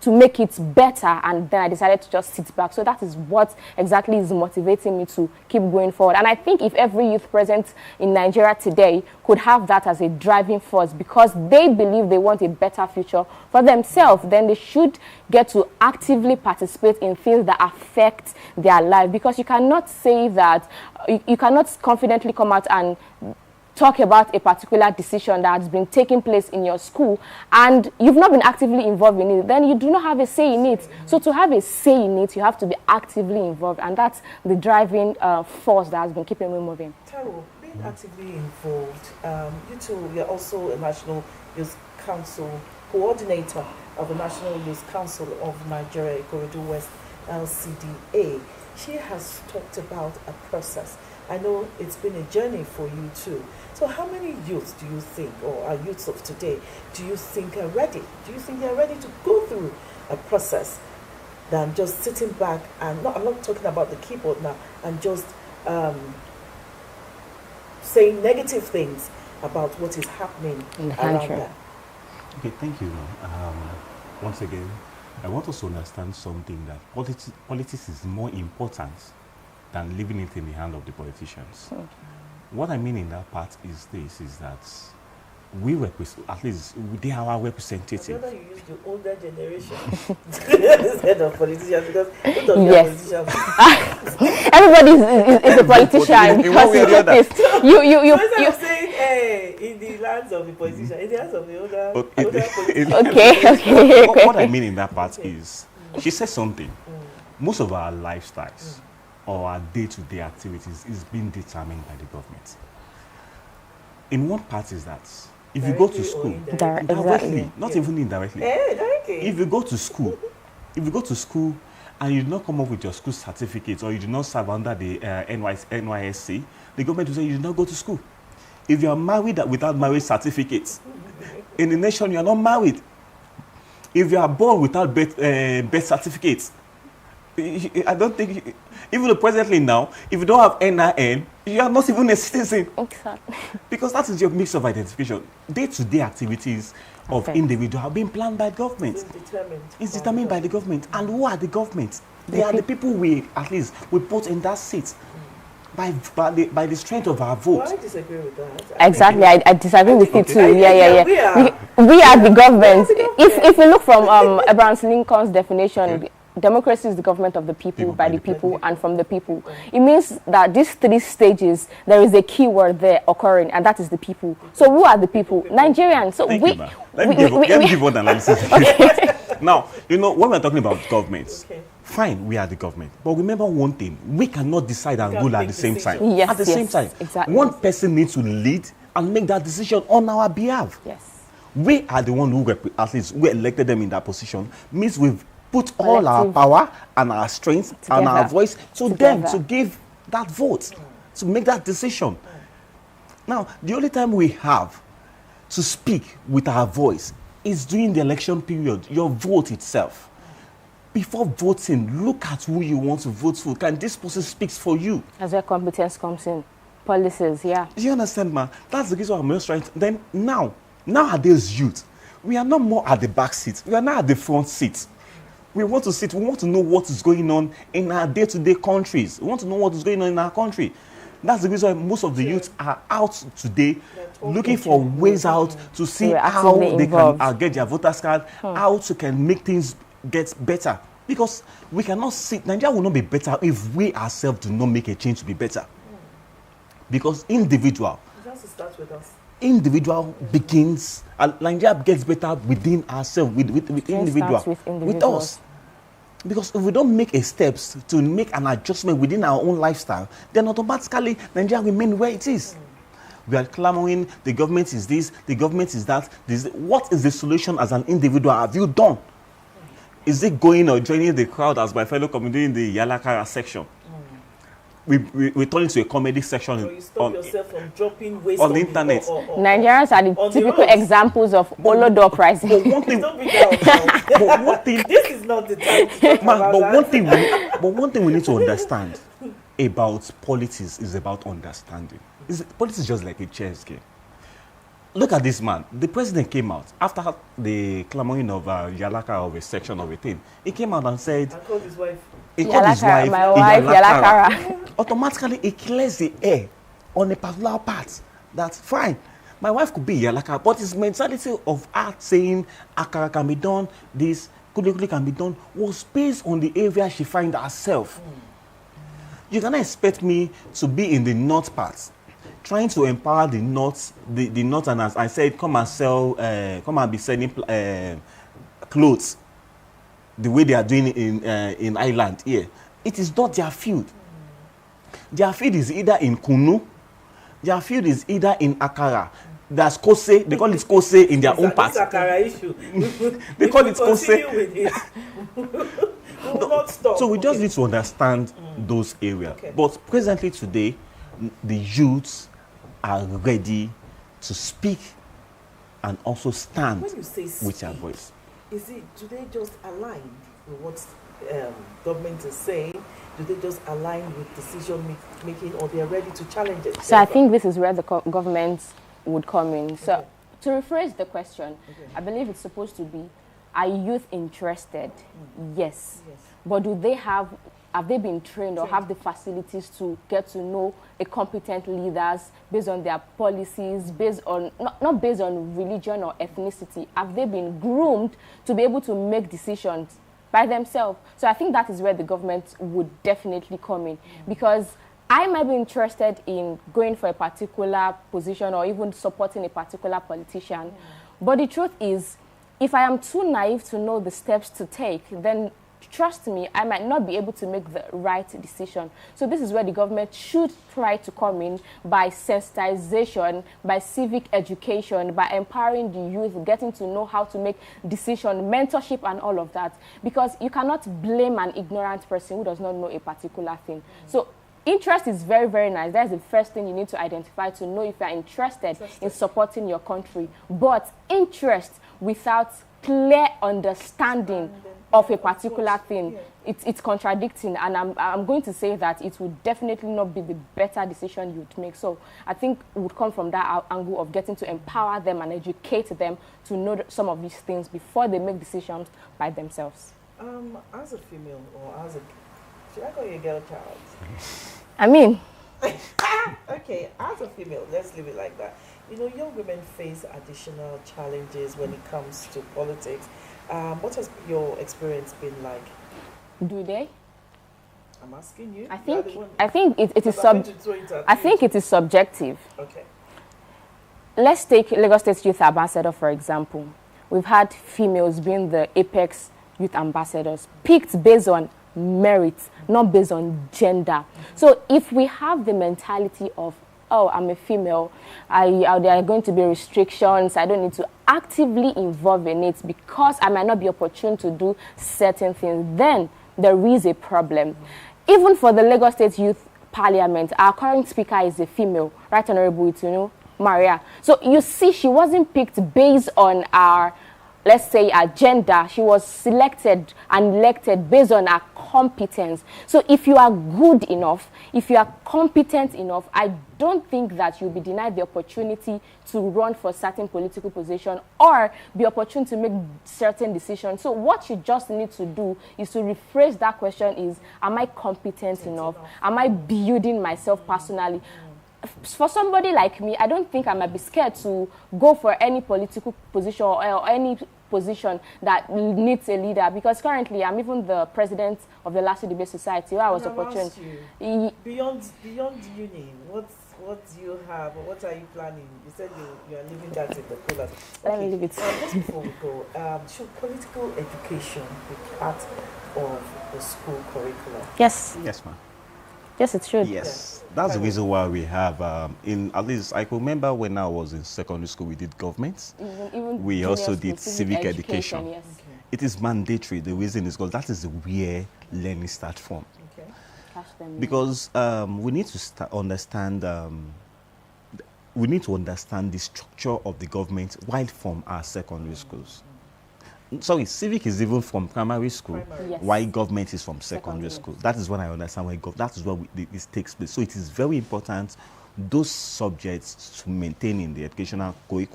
to make it better, and then I decided to just sit back. So that is what exactly is motivating me to keep going forward. And I think if every youth present in Nigeria today could have that as a driving force, because they believe they want a better future for themselves, then they should get to actively participate in things that affect their life. Because you cannot say that, you cannot confidently come out and talk about a particular decision that has been taking place in your school and you've not been actively involved in it, then you do not have a say in it. So to have a say in it, you have to be actively involved, and that's the driving force that has been keeping me moving. Taiwo, being actively involved, you two, you're also a National Youth Council coordinator of the National Youth Council of Nigeria, Ikordou-West, LCDA. She has talked about a process. I know it's been a journey for you too. So how many youths do you think, or our youths of today, do you think are ready? Do you think they're ready to go through a process than just sitting back and, I'm not talking about the keyboard now, and just saying negative things about what is happening in the around country? them? Okay, thank you. Once again, I want us to understand something, that politics is more important than leaving it in the hand of the politicians. Okay. What I mean in that part is this, is that we represent, at least they are our representative. I'd rather you use the older generation instead of politicians, because both of you are politicians. Everybody is a politician because Instead of saying, hey, in the lands of the politician, in the hands of the older politicians. Okay. What I mean in that part is, she said something. Most of our lifestyles or our day-to-day activities is being determined by the government. In one part is that if you go to school, directly, not even indirectly. If you go to school, and you do not come up with your school certificate, or you do not serve under the NYSC, the government will say you did not go to school. If you are married without marriage certificates, in the nation you are not married. If you are born without birth certificates, I don't think, even presently now, if you don't have NIN, you are not even a citizen. Exactly. Because that is your mix of identification. Day-to-day activities of individuals have been planned by government. It's determined by the government. And who are the government? They are the people we put in that seat by the strength of our vote. Well, I disagree with that. Exactly, I disagree with you too. Yeah. We are the government. If we look from Abraham Lincoln's definition, democracy is the government of the people, by the people, and from the people. It means that these three stages, there is a key word there occurring, and that is the people. So who are the people? Nigerians. So Let me give one analysis. Now, when we're talking about governments, fine, we are the government. But remember one thing, we cannot decide and rule at the same time. Yes, at the same time. Exactly. One person needs to lead and make that decision on our behalf. Yes. We are the one who elected them in that position, means we've put all our power and our strength and our voice to them to give that vote, to make that decision. Now, the only time we have to speak with our voice is during the election period, your vote itself. Before voting, look at who you want to vote for. Can this person speak for you? That's where competence comes in. Policies, yeah. Do you understand, man? That's the reason why I'm just trying to. Then nowadays youth, we are not more at the back seat. We are now at the front seat. We want to sit, we want to know what is going on in our day-to-day countries. We want to know what is going on in our country. That's the reason why most of the youth are out today looking for ways out to see how they can get their voter's card, how to can make things get better. Because we cannot sit, Nigeria will not be better if we ourselves do not make a change to be better. Because individual begins, Nigeria gets better within ourselves, with individual, with us. Because if we don't make a steps to make an adjustment within our own lifestyle, then automatically Nigeria will remain where it is. We are clamoring, the government is this, the government is that. What is the solution as an individual have you done? Is it going or joining the crowd as my fellow community in the Yalakara section? We turn into a comedy section so you stop yourself from dropping waste on the internet. Nigerians are the typical examples of Olodo pricing. But one thing, this is not the time to talk about that. One thing we need to understand about politics is about understanding. Politics is just like a chess game. Look at this man. The president came out after the clamoring of Yalaka of a section of a thing. He came out and said, I called his wife. He called his wife, my wife, Yalakara. Automatically, it clears the air on a particular part. That's fine. My wife could be Yalaka, but his mentality of art saying Akara can be done, this Kulikuli can be done, was based on the area she finds herself. You cannot expect me to be in the north part, trying to empower the north, the northerners. I said, come and sell, come and be selling clothes the way they are doing it in Ireland here. It is not their field. Their field is either in Kunu, their field is either in Akara. That's Kose, they call it Kose in their own part. Akara issue. They call it Kose. So we just need to understand those areas. Okay. But presently today, the youths are ready to speak and also stand when you say with their voice. Do they just align with what government is saying? Do they just align with decision making, or they are ready to challenge it? So I think this is where the government would come in. So to rephrase the question, I believe it's supposed to be, are youth interested? Yes. But do they have they been trained or have the facilities to get to know a competent leaders based on their policies, based on not based on religion or ethnicity? Have they been groomed to be able to make decisions by themselves? So I think that is where the government would definitely come in, because I might be interested in going for a particular position or even supporting a particular politician. But the truth is, if I am too naive to know the steps to take, then trust me, I might not be able to make the right decision. So this is where the government should try to come in by sensitization, by civic education, by empowering the youth, getting to know how to make decisions, mentorship and all of that. Because you cannot blame an ignorant person who does not know a particular thing. So interest is very, very nice. That's the first thing you need to identify to know if you're interested in supporting your country. But interest without clear understanding of a particular thing, it's contradicting, and I'm going to say that it would definitely not be the better decision you'd make. So I think it would come from that angle of getting to empower them and educate them to know some of these things before they make decisions by themselves. As a female, or should I call you a girl child? I mean, okay, as a female, let's leave it like that. You know, young women face additional challenges when it comes to politics. What has your experience been like? Do they? I'm asking you. I think it is subjective. Okay. Let's take Lagos State Youth Ambassador, for example. We've had females being the apex youth ambassadors, picked based on merit, not based on gender. So if we have the mentality of, oh, I'm a female, there are going to be restrictions, I don't need to actively involve in it because I might not be opportune to do certain things, then there is a problem. Even for the Lagos State Youth Parliament, our current speaker is a female, Right Honorable Itunu Maria. So you see, she wasn't picked based on our, let's say, our gender. She was selected and elected based on her competence. So if you are good enough, if you are competent enough, I don't think that you'll be denied the opportunity to run for certain political position or be opportune to make certain decisions. So what you just need to do is to rephrase that question is, am I competent enough? Am I building myself personally? For somebody like me, I don't think I might be scared to go for any political position or any position that needs a leader, because currently I'm even the president of the LCDA Society where I was opportune. Beyond uni, what do you have, or what are you planning? You said you are leaving that in the cooler. Let me leave it. Just before we go, should political education be part of the school curriculum? Yes. Yes, ma'am. Yes, it should. Yes, that's the reason why we have, at least I can remember when I was in secondary school, we did government. Even we also did civic education. Yes. Okay. It is mandatory. The reason is because that is where learning starts from. Okay. Because we need to understand. We need to understand the structure of the government right from our secondary schools. Sorry, civic is even from primary school, Yes. while government is from secondary school. That is when I understand why that is where this takes place. So it is very important those subjects to maintain in the educational curriculum.